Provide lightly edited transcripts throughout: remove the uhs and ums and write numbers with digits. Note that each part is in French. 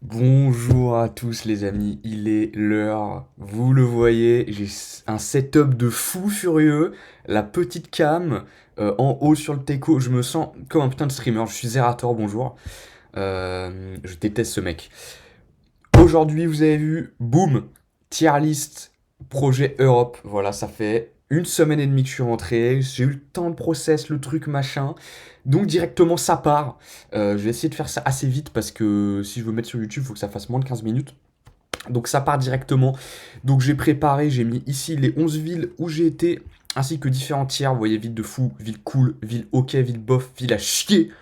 Bonjour à tous les amis, il est l'heure, vous le voyez, j'ai un setup de fou furieux, la petite cam en haut sur le teco, je me sens comme un putain de streamer, je suis Zerator, bonjour. Je déteste ce mec. Aujourd'hui vous avez vu, boum, tier list, projet Europe, voilà ça fait une semaine et demie que je suis rentré, j'ai eu le temps de process, le truc machin, donc directement ça part. Je vais essayer de faire ça assez vite parce que si je veux mettre sur YouTube, il faut que ça fasse moins de 15 minutes. Donc ça part directement. Donc j'ai préparé, j'ai mis ici les 11 villes où j'ai été, ainsi que différents tiers. Vous voyez, ville de fou, ville cool, ville ok, ville bof, ville à chier.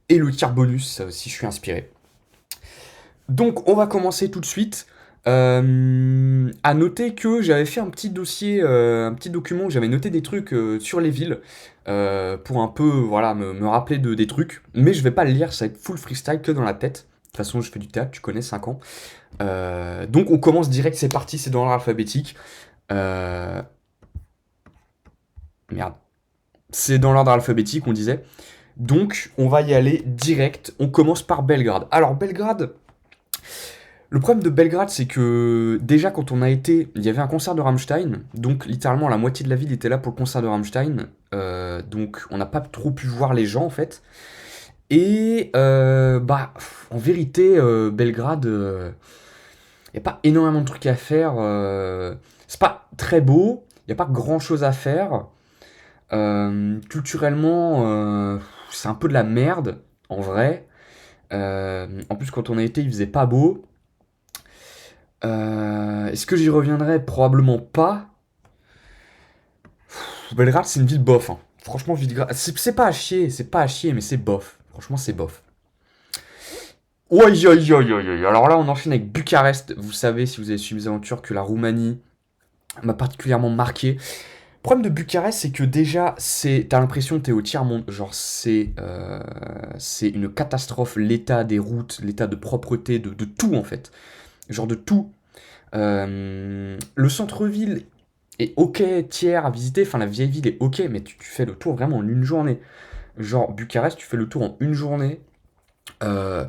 Et le tiers bonus, ça aussi je suis inspiré. Donc on va commencer tout de suite. À noter que j'avais fait un petit dossier, un petit document où j'avais noté des trucs sur les villes pour un peu voilà, me rappeler des trucs. Mais je vais pas le lire, ça va être full freestyle que dans la tête. De toute façon, je fais du théâtre, tu connais 5 ans. Donc on commence direct, c'est parti, c'est dans l'ordre alphabétique. Euh, Merde. C'est dans l'ordre alphabétique, on disait. Donc on va y aller direct. On commence par Belgrade. Alors Belgrade, le problème de Belgrade, c'est que déjà quand on a été, il y avait un concert de Rammstein, donc littéralement la moitié de la ville était là pour le concert de Rammstein, donc on n'a pas trop pu voir les gens en fait. Et bah en vérité, Belgrade, il n'y a pas énormément de trucs à faire. C'est pas très beau, il n'y a pas grand chose à faire. Culturellement, c'est un peu de la merde en vrai. En plus quand on a été, il faisait pas beau. Est-ce que j'y reviendrai? Probablement pas. Belgrade, c'est une ville bof, hein. Franchement, c'est pas à chier, c'est pas à chier, mais c'est bof. Franchement, c'est bof. Oi, oi, oi, oi, oi. Alors là, on enchaîne avec Bucarest. Vous savez, si vous avez suivi mes aventures, que la Roumanie m'a particulièrement marqué. Le problème de Bucarest, c'est que déjà, t'as l'impression que t'es au tiers-monde. Genre, c'est une catastrophe. L'état des routes, l'état de propreté, de tout, en fait. Genre de tout. Le centre-ville est ok, tiers à visiter. Enfin, la vieille ville est ok, mais tu fais le tour vraiment en une journée. Genre, Bucarest, tu fais le tour en une journée. Euh,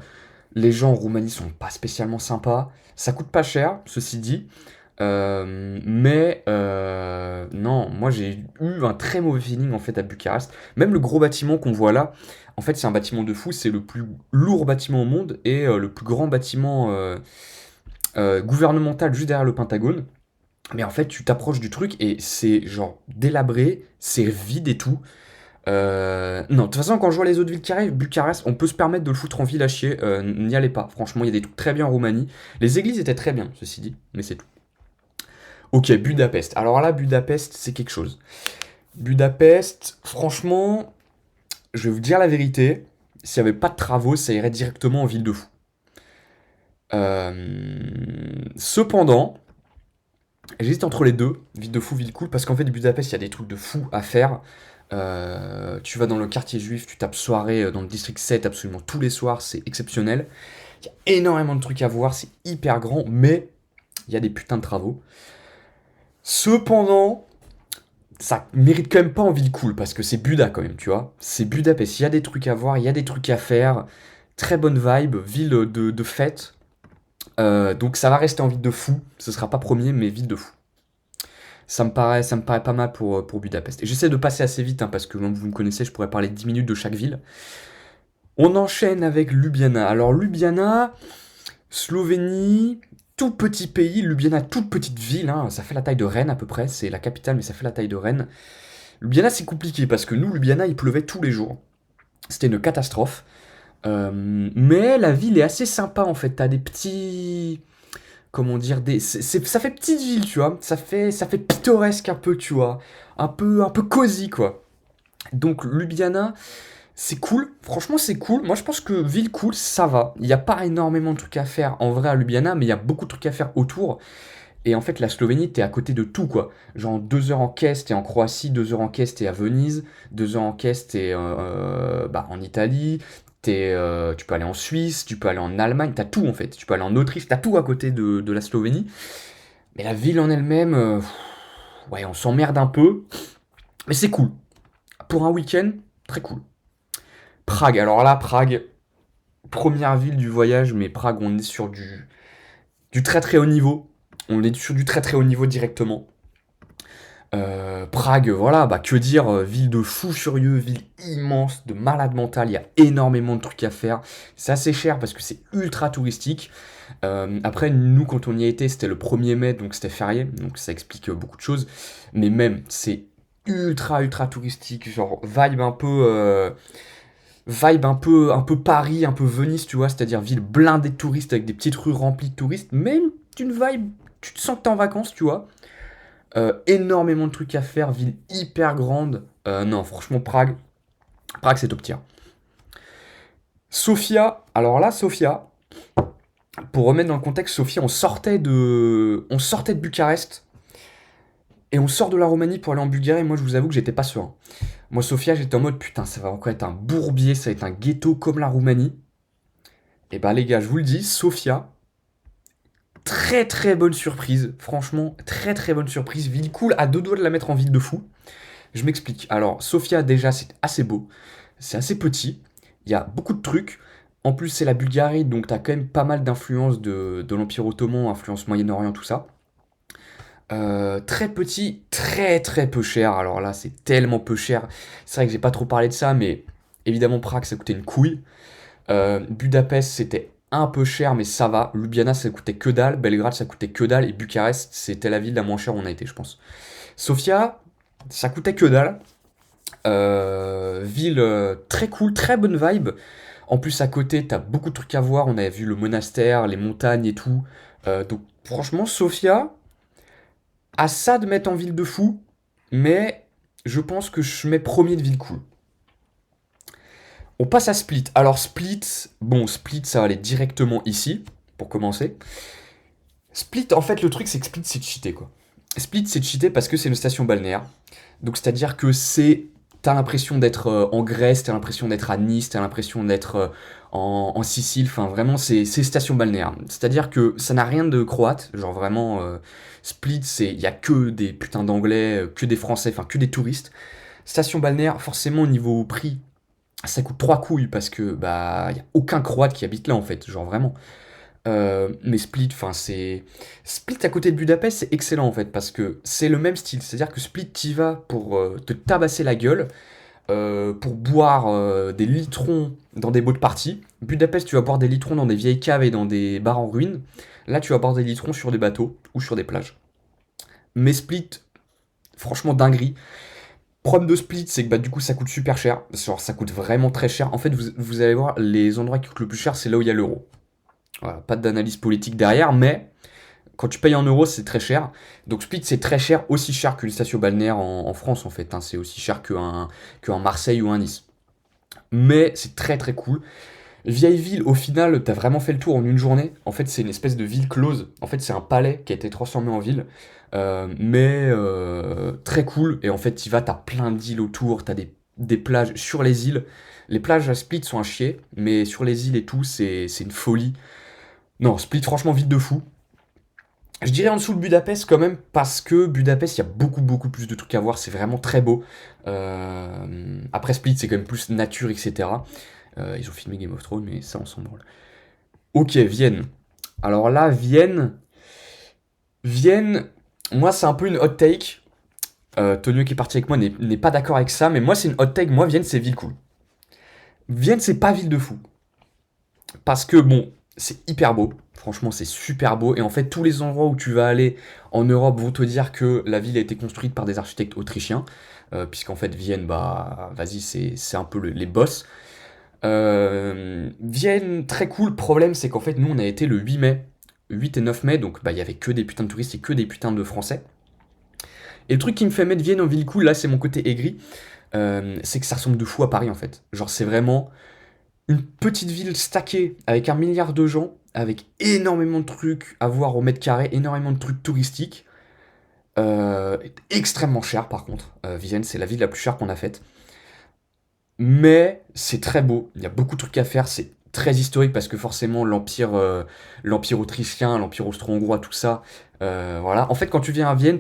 les gens en Roumanie sont pas spécialement sympas. Ça coûte pas cher, ceci dit. Mais non, moi j'ai eu un très mauvais feeling en fait à Bucarest. Même le gros bâtiment qu'on voit là, en fait c'est un bâtiment de fou, c'est le plus lourd bâtiment au monde et le plus grand bâtiment gouvernemental juste derrière le Pentagone. Mais en fait tu t'approches du truc et c'est genre délabré, c'est vide et tout. Non, de toute façon, quand je vois les autres villes qui arrivent, Bucarest, on peut se permettre de le foutre en ville à chier. N'y allez pas. Franchement, il y a des trucs très bien en Roumanie. Les églises étaient très bien, ceci dit, mais c'est tout. Ok, Budapest. Alors là, Budapest, c'est quelque chose. Budapest, franchement, je vais vous dire la vérité. S'il n'y avait pas de travaux, ça irait directement en ville de fou. Cependant, j'hésite entre les deux, ville de fou, ville cool, parce qu'en fait, Budapest, il y a des trucs de fou à faire. Tu vas dans le quartier juif, tu tapes soirée dans le district 7 absolument tous les soirs, c'est exceptionnel. Il y a énormément de trucs à voir, c'est hyper grand, mais il y a des putains de travaux. Cependant, ça mérite quand même pas en ville cool, parce que c'est Buda quand même, tu vois. C'est Budapest, il y a des trucs à voir, il y a des trucs à faire. Très bonne vibe, ville de fête. Donc ça va rester en ville de fou. Ce sera pas premier, mais ville de fou. Ça me paraît pas mal pour Budapest. Et j'essaie de passer assez vite, hein, parce que comme vous me connaissez, je pourrais parler 10 minutes de chaque ville. On enchaîne avec Ljubljana. Alors Ljubljana, Slovénie, tout petit pays. Ljubljana, toute petite ville, hein, ça fait la taille de Rennes à peu près. C'est la capitale, mais ça fait la taille de Rennes. Ljubljana, c'est compliqué parce que nous, Ljubljana, il pleuvait tous les jours. C'était une catastrophe. Mais la ville est assez sympa en fait. T'as des petits. Comment dire ça fait petite ville, tu vois. Ça fait pittoresque un peu, tu vois. Un peu cosy, quoi. Donc, Ljubljana, c'est cool. Franchement, c'est cool. Moi, je pense que ville cool, ça va. Il n'y a pas énormément de trucs à faire en vrai à Ljubljana, mais il y a beaucoup de trucs à faire autour. Et en fait, la Slovénie, t'es à côté de tout, quoi. Genre, 2 heures en caisse, t'es en Croatie, 2 heures en caisse, t'es à Venise, 2 heures en caisse, t'es bah, en Italie, tu peux aller en Suisse, tu peux aller en Allemagne, t'as tout, en fait. Tu peux aller en Autriche, t'as tout à côté de la Slovénie. Mais la ville en elle-même, ouais, on s'emmerde un peu, mais c'est cool. Pour un week-end, très cool. Prague, alors là, Prague. première ville du voyage, mais Prague, on est sur du très très haut niveau. On est sur du très très haut niveau directement. Prague, voilà, bah que dire, ville de fou furieux, ville immense, de malade mental, il y a énormément de trucs à faire. C'est assez cher parce que c'est ultra touristique. Après, nous, quand on y a été, c'était le 1er mai, donc c'était férié, donc ça explique beaucoup de choses. Mais même, c'est ultra ultra touristique, genre vibe un peu Paris, un peu Venise, tu vois, c'est-à-dire ville blindée de touristes avec des petites rues remplies de touristes, même une vibe, tu te sens que t'es en vacances, tu vois. Énormément de trucs à faire, ville hyper grande. Non, franchement, Prague c'est top tier. Sofia, alors là, Sofia, pour remettre dans le contexte, Sofia, on sortait de Bucarest et on sort de la Roumanie pour aller en Bulgarie. Moi, je vous avoue que j'étais pas serein. Moi, Sofia, j'étais en mode putain, ça va encore être un bourbier, ça va être un ghetto comme la Roumanie. Et bah, les gars, je vous le dis, Sofia, très très bonne surprise. Franchement, très très bonne surprise. Ville cool, à deux doigts de la mettre en ville de fou. Je m'explique. Alors, Sofia, déjà, c'est assez beau. C'est assez petit. Il y a beaucoup de trucs. En plus, c'est la Bulgarie, donc t'as quand même pas mal d'influences de l'Empire Ottoman, influence Moyen-Orient, tout ça. Très petit, très très peu cher. Alors là, c'est tellement peu cher. C'est vrai que j'ai pas trop parlé de ça, mais évidemment, Prague, ça coûtait une couille. Budapest, c'était un peu cher, mais ça va. Ljubljana, ça coûtait que dalle. Belgrade, ça coûtait que dalle. Et Bucarest, c'était la ville la moins chère où on a été, je pense. Sofia, ça coûtait que dalle. Ville très cool, très bonne vibe. En plus, à côté, t'as beaucoup de trucs à voir. On avait vu le monastère, les montagnes et tout. Donc, franchement, Sofia a ça de mettre en ville de fou, mais je pense que je mets premier de ville cool. On passe à Split. Alors, Split, ça va aller directement ici, pour commencer. Split, en fait, le truc, c'est que Split, c'est cheaté, quoi. Split, c'est cheaté parce que c'est une station balnéaire. Donc, c'est-à-dire que t'as l'impression d'être en Grèce, t'as l'impression d'être à Nice, t'as l'impression d'être en Sicile. Enfin, vraiment, c'est station balnéaire. C'est-à-dire que ça n'a rien de croate. Genre, vraiment, Split, il y a que des putains d'anglais, que des français, enfin, que des touristes. Station balnéaire, forcément, au niveau prix, ça coûte trois couilles parce que, bah, y a aucun croate qui habite là, en fait. Genre, vraiment. Mais Split, enfin c'est Split à côté de Budapest, c'est excellent en fait parce que c'est le même style, c'est-à-dire que Split t'y vas pour te tabasser la gueule, pour boire des litrons dans des boîtes de party. Budapest, tu vas boire des litrons dans des vieilles caves et dans des bars en ruine. Là, tu vas boire des litrons sur des bateaux ou sur des plages. Mais Split, franchement dinguerie. Problème de Split, c'est que bah, du coup ça coûte super cher. Genre ça coûte vraiment très cher. En fait, vous allez voir, les endroits qui coûtent le plus cher, c'est là où il y a l'euro. Voilà, pas d'analyse politique derrière, mais quand tu payes en euros, c'est très cher. Donc Split, c'est très cher, aussi cher qu'une station balnéaire en France, en fait. Hein. C'est aussi cher qu'un Marseille ou un Nice. Mais c'est très très cool. Vieille ville, au final, t'as vraiment fait le tour en une journée. En fait, c'est une espèce de ville close. En fait, c'est un palais qui a été transformé en ville. Mais très cool. Et en fait, t'y vas, t'as plein d'îles autour, t'as des plages sur les îles. Les plages à Split sont à chier, mais sur les îles et tout, c'est une folie. Non, Split, franchement, ville de fou. Je dirais en dessous de Budapest quand même, parce que Budapest, il y a beaucoup, beaucoup plus de trucs à voir, c'est vraiment très beau. Après Split, c'est quand même plus nature, etc. Ils ont filmé Game of Thrones, mais ça, on s'en branle. Ok, Vienne. Alors là, Vienne, moi, c'est un peu une hot take. Tonio qui est parti avec moi n'est pas d'accord avec ça, mais moi, c'est une hot take. Moi, Vienne, c'est ville cool. Vienne, c'est pas ville de fou. Parce que bon, c'est hyper beau. Franchement, c'est super beau. Et en fait, tous les endroits où tu vas aller en Europe vont te dire que la ville a été construite par des architectes autrichiens. Puisqu'en fait, Vienne, bah, vas-y, c'est un peu les boss. Vienne, très cool. Problème, c'est qu'en fait, nous, on a été le 8 mai. 8 et 9 mai, donc bah, il y avait que des putains de touristes et que des putains de Français. Et le truc qui me fait mettre Vienne en ville cool, là, c'est mon côté aigri. C'est que ça ressemble de fou à Paris, en fait. Genre, c'est vraiment une petite ville stackée avec 1 milliard de gens, avec énormément de trucs à voir au mètre carré, énormément de trucs touristiques. Extrêmement cher par contre. Vienne, c'est la ville la plus chère qu'on a faite. Mais c'est très beau, il y a beaucoup de trucs à faire, c'est très historique parce que forcément l'empire autrichien, l'empire austro-hongrois, tout ça. Voilà. En fait, quand tu viens à Vienne,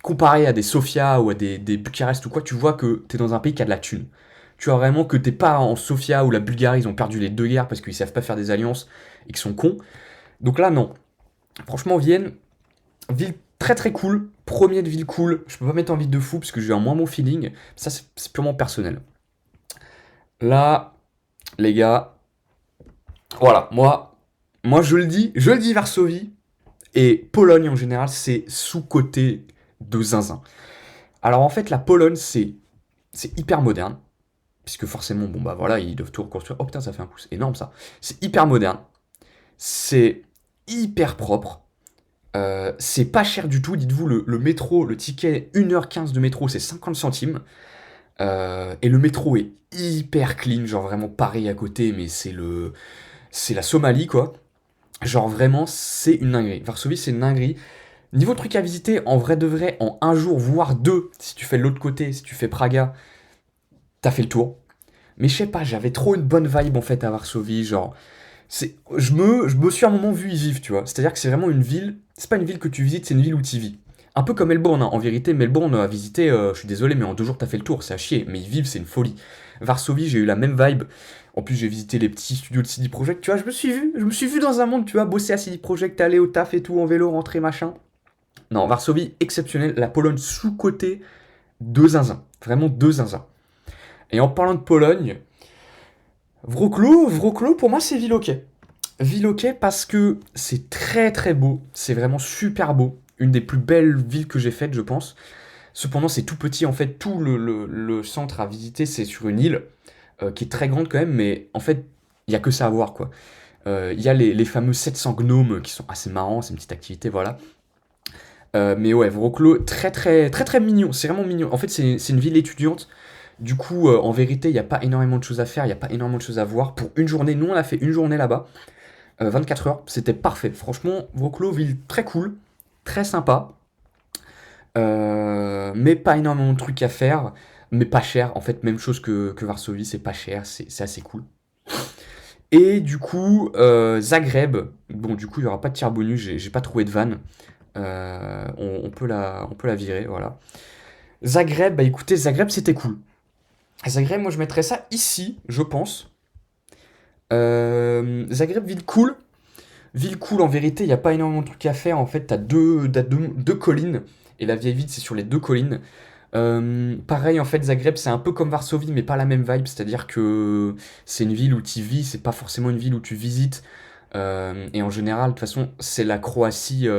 comparé à des Sofia ou à des Bucarest ou quoi, tu vois que t'es dans un pays qui a de la thune. Tu vois vraiment que t'es pas en Sofia où la Bulgarie, ils ont perdu les deux guerres parce qu'ils savent pas faire des alliances et qu'ils sont cons. Donc là, non. Franchement, Vienne, ville très très cool. Premier de ville cool. Je peux pas mettre en ville de fou parce que j'ai un moins bon feeling. Ça, c'est purement personnel. Là, les gars, voilà, moi je le dis Varsovie et Pologne en général, c'est sous-côté de zinzin. Alors en fait, la Pologne, c'est hyper moderne, puisque forcément, bon bah voilà, ils doivent tout reconstruire. Oh putain, ça fait un pouce, énorme ça. C'est hyper moderne, c'est hyper propre, c'est pas cher du tout. Dites-vous, le métro, le ticket 1h15 de métro, c'est 50 centimes. Et le métro est hyper clean, genre vraiment Paris à côté, mais c'est la Somalie quoi. Genre vraiment, c'est une dinguerie. Varsovie, c'est une dinguerie. Niveau truc à visiter, en vrai de vrai, en un jour, voire deux, si tu fais de l'autre côté, si tu fais Praga, t'as fait le tour. Mais je sais pas, j'avais trop une bonne vibe en fait à Varsovie, genre. Je me suis à un moment vu y vivre, tu vois. C'est-à-dire que c'est vraiment une ville, c'est pas une ville que tu visites, c'est une ville où tu y vis. Un peu comme Melbourne, hein. En vérité, Melbourne à visiter, je suis désolé, mais en 2 jours t'as fait le tour, c'est à chier. Mais y vivre, c'est une folie. Varsovie, j'ai eu la même vibe. En plus, j'ai visité les petits studios de CD Projekt, tu vois, je me suis vu dans un monde, tu vois, bosser à CD Projekt, aller au taf et tout, en vélo, rentrer, machin. Non, Varsovie, exceptionnel. La Pologne sous-côté, deux zinzin. Vraiment deux zinzin. Et en parlant de Pologne, Wrocław, pour moi, c'est ville ok. Ville ok parce que c'est très très beau. C'est vraiment super beau. Une des plus belles villes que j'ai faites, je pense. Cependant, c'est tout petit. En fait, tout le centre à visiter, c'est sur une île qui est très grande quand même, mais en fait, il y a que ça à voir, quoi. Il y a les fameux 700 gnomes qui sont assez marrants, c'est une petite activité, voilà. Mais ouais, Wrocław, très très très très mignon, c'est vraiment mignon. En fait, c'est une ville étudiante. Du coup, en vérité, il n'y a pas énormément de choses à faire, il n'y a pas énormément de choses à voir. Pour une journée, nous on a fait une journée là-bas, 24 heures, c'était parfait. Franchement, Wrocław, ville très cool, très sympa, mais pas énormément de trucs à faire, mais pas cher. En fait, même chose que Varsovie, c'est pas cher, c'est assez cool. Et du coup, Zagreb, bon, du coup, il n'y aura pas de tir bonus, j'ai pas trouvé de van. On peut la virer, voilà. Zagreb, bah écoutez, Zagreb c'était cool. Zagreb, moi je mettrais ça ici, je pense. Zagreb, ville cool. Ville cool, en vérité, il n'y a pas énormément de trucs à faire. En fait, t'as deux collines. Et la vieille ville, c'est sur les deux collines. Pareil, en fait, Zagreb, c'est un peu comme Varsovie, mais pas la même vibe. C'est-à-dire que c'est une ville où tu vis, c'est pas forcément une ville où tu visites. Et en général, de toute façon, c'est la Croatie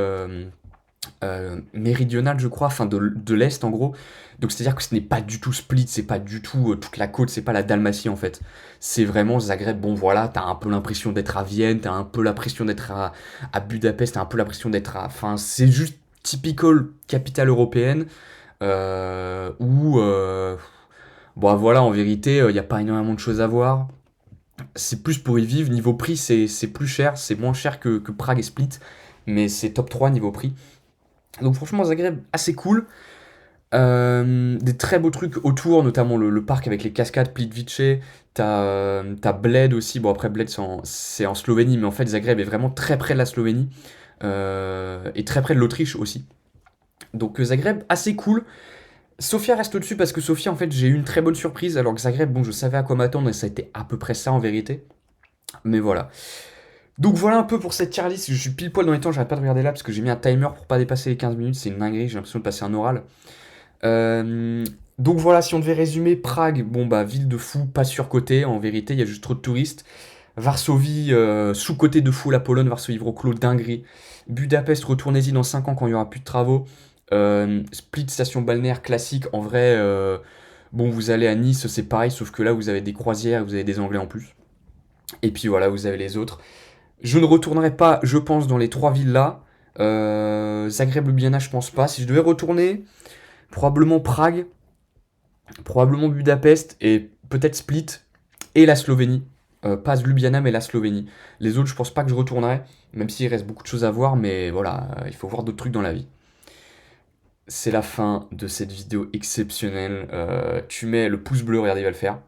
méridionale, je crois, enfin de l'Est en gros. Donc c'est-à-dire que ce n'est pas du tout Split, c'est pas du tout toute la côte, c'est pas la Dalmatie en fait. C'est vraiment Zagreb, bon voilà, t'as un peu l'impression d'être à Vienne, t'as un peu l'impression d'être à Budapest, t'as un peu l'impression d'être à... Enfin, c'est juste typical capitale européenne, où... bon voilà, en vérité, il n'y a pas énormément de choses à voir. C'est plus pour y vivre, niveau prix c'est plus cher, c'est moins cher que Prague et Split, mais c'est top 3 niveau prix. Donc franchement, Zagreb, assez cool. Des très beaux trucs autour, notamment le parc avec les cascades Plitvice. T'as Bled aussi. Bon, après, Bled, c'est en Slovénie, mais en fait, Zagreb est vraiment très près de la Slovénie. Et très près de l'Autriche aussi. Donc, Zagreb, assez cool. Sofia reste au-dessus parce que Sofia, en fait, j'ai eu une très bonne surprise. Alors que Zagreb, bon, je savais à quoi m'attendre et ça a été à peu près ça en vérité. Mais voilà. Donc voilà un peu pour cette tier list. Je suis pile poil dans les temps, j'arrête pas de regarder là parce que j'ai mis un timer pour pas dépasser les 15 minutes. C'est une dinguerie, j'ai l'impression de passer un oral. Euh, donc voilà, si on devait résumer, Prague, bon bah ville de fou, pas surcotée, en vérité, il y a juste trop de touristes. Varsovie, sous-côté de fou, la Pologne, Varsovie, Wrocław, dinguerie. Budapest, retournez-y dans 5 ans quand il y aura plus de travaux. Split, station balnéaire classique, en vrai, bon vous allez à Nice, c'est pareil, sauf que là vous avez des croisières, vous avez des Anglais en plus. Et puis voilà, vous avez les autres. Je ne retournerai pas, je pense, dans les 3 villes là. Zagreb, Ljubljana, je pense pas. Si je devais retourner, probablement Prague, probablement Budapest et peut-être Split et la Slovénie. Pas Ljubljana, mais la Slovénie. Les autres, je pense pas que je retournerai, même s'il reste beaucoup de choses à voir, mais voilà, il faut voir d'autres trucs dans la vie. C'est la fin de cette vidéo exceptionnelle. Tu mets le pouce bleu, regardez, il va le faire.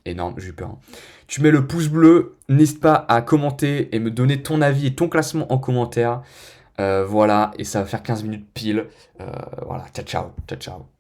Énorme, j'ai eu peur, hein. Tu mets le pouce bleu, n'hésite pas à commenter et me donner ton avis et ton classement en commentaire. Voilà, et ça va faire 15 minutes pile. Voilà, ciao ciao, ciao ciao.